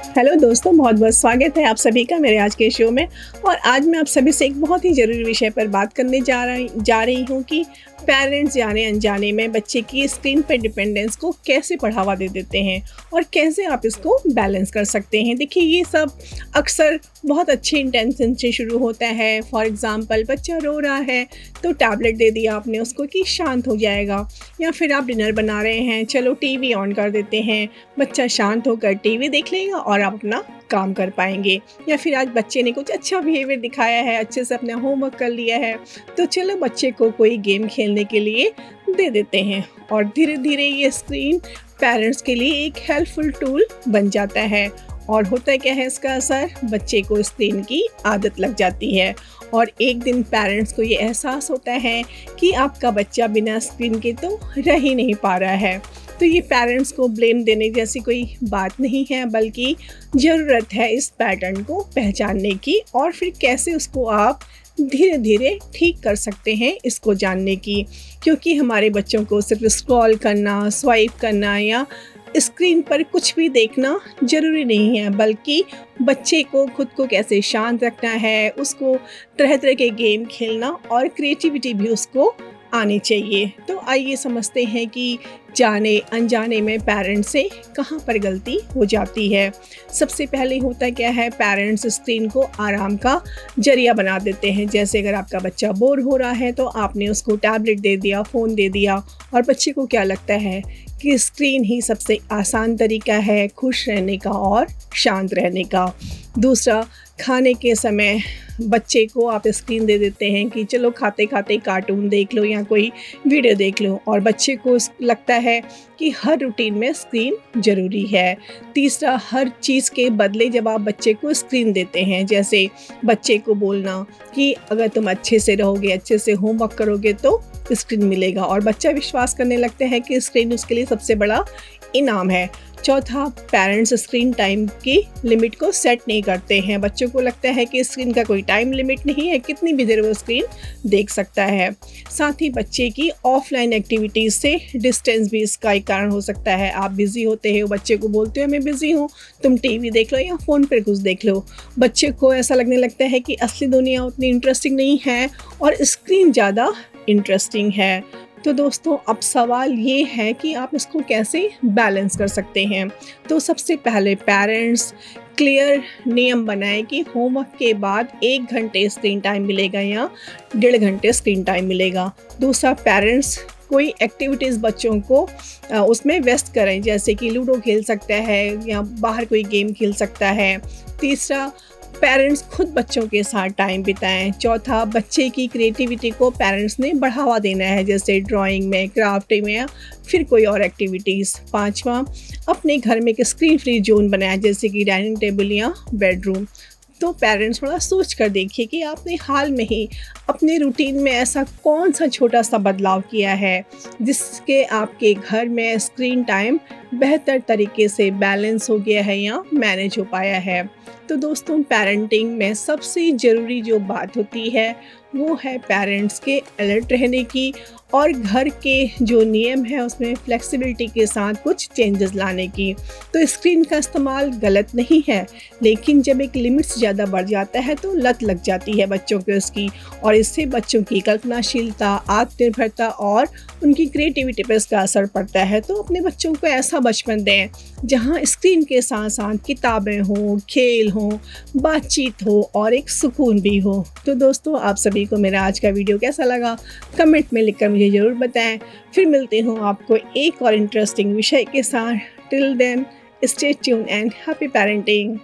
Hello दोस्तों, बहुत बहुत स्वागत है आप सभी का मेरे आज के शो में। और आज मैं आप सभी से एक बहुत ही ज़रूरी विषय पर बात करने जा रही हूँ कि पेरेंट्स जाने अनजाने में बच्चे की स्क्रीन पर डिपेंडेंस को कैसे बढ़ावा दे देते हैं और कैसे आप इसको बैलेंस कर सकते हैं। देखिए, ये सब अक्सर बहुत अच्छे इंटेंशन से शुरू होता है। फॉर एग्ज़ाम्पल, बच्चा रो रहा है तो टैबलेट दे दिया आपने उसको कि शांत हो जाएगा, या फिर आप डिनर बना रहे हैं, चलो टीवी ऑन कर देते हैं, बच्चा शांत होकर टीवी देख लेगा और आप अपना काम कर पाएंगे। या फिर आज बच्चे ने कुछ अच्छा बिहेवियर दिखाया है, अच्छे से अपना होमवर्क कर लिया है, तो चलो बच्चे को कोई गेम खेलने के लिए दे देते हैं। और धीरे धीरे ये स्क्रीन पेरेंट्स के लिए एक हेल्पफुल टूल बन जाता है। और होता क्या है इसका असर, बच्चे को स्क्रीन की आदत लग जाती है और एक दिन पेरेंट्स को ये एहसास होता है कि आपका बच्चा बिना स्क्रीन के तो रह ही नहीं पा रहा है। तो ये पेरेंट्स को ब्लेम देने जैसी कोई बात नहीं है, बल्कि ज़रूरत है इस पैटर्न को पहचानने की और फिर कैसे उसको आप धीरे धीरे ठीक कर सकते हैं इसको जानने की। क्योंकि हमारे बच्चों को सिर्फ स्क्रॉल करना, स्वाइप करना या स्क्रीन पर कुछ भी देखना ज़रूरी नहीं है, बल्कि बच्चे को खुद को कैसे शांत रखना है, उसको तरह तरह के गेम खेलना और क्रिएटिविटी भी उसको आनी चाहिए। तो आइए समझते हैं कि जाने अनजाने में पेरेंट्स से कहाँ पर गलती हो जाती है। सबसे पहले होता क्या है, पेरेंट्स स्क्रीन को आराम का जरिया बना देते हैं। जैसे अगर आपका बच्चा बोर हो रहा है तो आपने उसको टैबलेट दे दिया, फ़ोन दे दिया, और बच्चे को क्या लगता है कि स्क्रीन ही सबसे आसान तरीका है खुश रहने का और शांत रहने का। दूसरा, खाने के समय बच्चे को आप स्क्रीन दे देते हैं कि चलो खाते खाते कार्टून देख लो या कोई वीडियो देख लो, और बच्चे को लगता है कि हर रूटीन में स्क्रीन ज़रूरी है। तीसरा, हर चीज़ के बदले जब आप बच्चे को स्क्रीन देते हैं, जैसे बच्चे को बोलना कि अगर तुम अच्छे से रहोगे, अच्छे से होमवर्क करोगे तो स्क्रीन मिलेगा, और बच्चा विश्वास करने लगता है कि स्क्रीन उसके लिए सबसे बड़ा इनाम है। चौथा, पेरेंट्स स्क्रीन टाइम की लिमिट को सेट नहीं करते हैं। बच्चों को लगता है कि स्क्रीन का कोई टाइम लिमिट नहीं है, कितनी भी देर वो स्क्रीन देख सकता है। साथ ही बच्चे की ऑफलाइन एक्टिविटीज़ से डिस्टेंस भी इसका एक कारण हो सकता है। आप बिज़ी होते हो, बच्चे को बोलते हो मैं बिज़ी हूँ, तुम टीवी देख लो या फ़ोन पर कुछ देख लो। बच्चे को ऐसा लगने लगता है कि असली दुनिया उतनी इंटरेस्टिंग नहीं है और स्क्रीन ज़्यादा इंटरेस्टिंग है। तो दोस्तों, अब सवाल ये है कि आप इसको कैसे बैलेंस कर सकते हैं। तो सबसे पहले पेरेंट्स क्लियर नियम बनाएं कि होमवर्क के बाद 1 घंटे स्क्रीन टाइम मिलेगा या 1.5 घंटे स्क्रीन टाइम मिलेगा। दूसरा, पेरेंट्स कोई एक्टिविटीज़ बच्चों को उसमें व्यस्त करें, जैसे कि लूडो खेल सकता है या बाहर कोई गेम खेल सकता है। तीसरा, पेरेंट्स खुद बच्चों के साथ टाइम बिताएं। चौथा, बच्चे की क्रिएटिविटी को पेरेंट्स ने बढ़ावा देना है, जैसे ड्राइंग में, क्राफ्टिंग में या फिर कोई और एक्टिविटीज़। पाँचवा, अपने घर में एक स्क्रीन फ्री जोन बनाएं, जैसे कि डाइनिंग टेबल या बेडरूम। तो पेरेंट्स थोड़ा सोच कर देखिए कि आपने हाल में ही अपने रूटीन में ऐसा कौन सा छोटा सा बदलाव किया है जिसके आपके घर में स्क्रीन टाइम बेहतर तरीके से बैलेंस हो गया है या मैनेज हो पाया है। तो दोस्तों, पेरेंटिंग में सबसे ज़रूरी जो बात होती है वो है पेरेंट्स के अलर्ट रहने की और घर के जो नियम है उसमें फ्लेक्सिबिलिटी के साथ कुछ चेंजेस लाने की। तो स्क्रीन का इस्तेमाल गलत नहीं है, लेकिन जब एक लिमिट से ज़्यादा बढ़ जाता है तो लत लग जाती है बच्चों को इसकी, और इससे बच्चों की कल्पनाशीलता, आत्मनिर्भरता और उनकी क्रिएटिविटी पर इसका असर पड़ता है। तो अपने बच्चों को ऐसा बचपन दें जहाँ स्क्रीन के साथ साथ किताबें हों, खेल हों, बातचीत हो और एक सुकून भी हो। तो दोस्तों, आप सभी को मेरा आज का वीडियो कैसा लगा कमेंट में लिखकर मुझे ज़रूर बताएं। फिर मिलते हूँ आपको एक और इंटरेस्टिंग विषय के साथ। Till then, stay tune and happy parenting.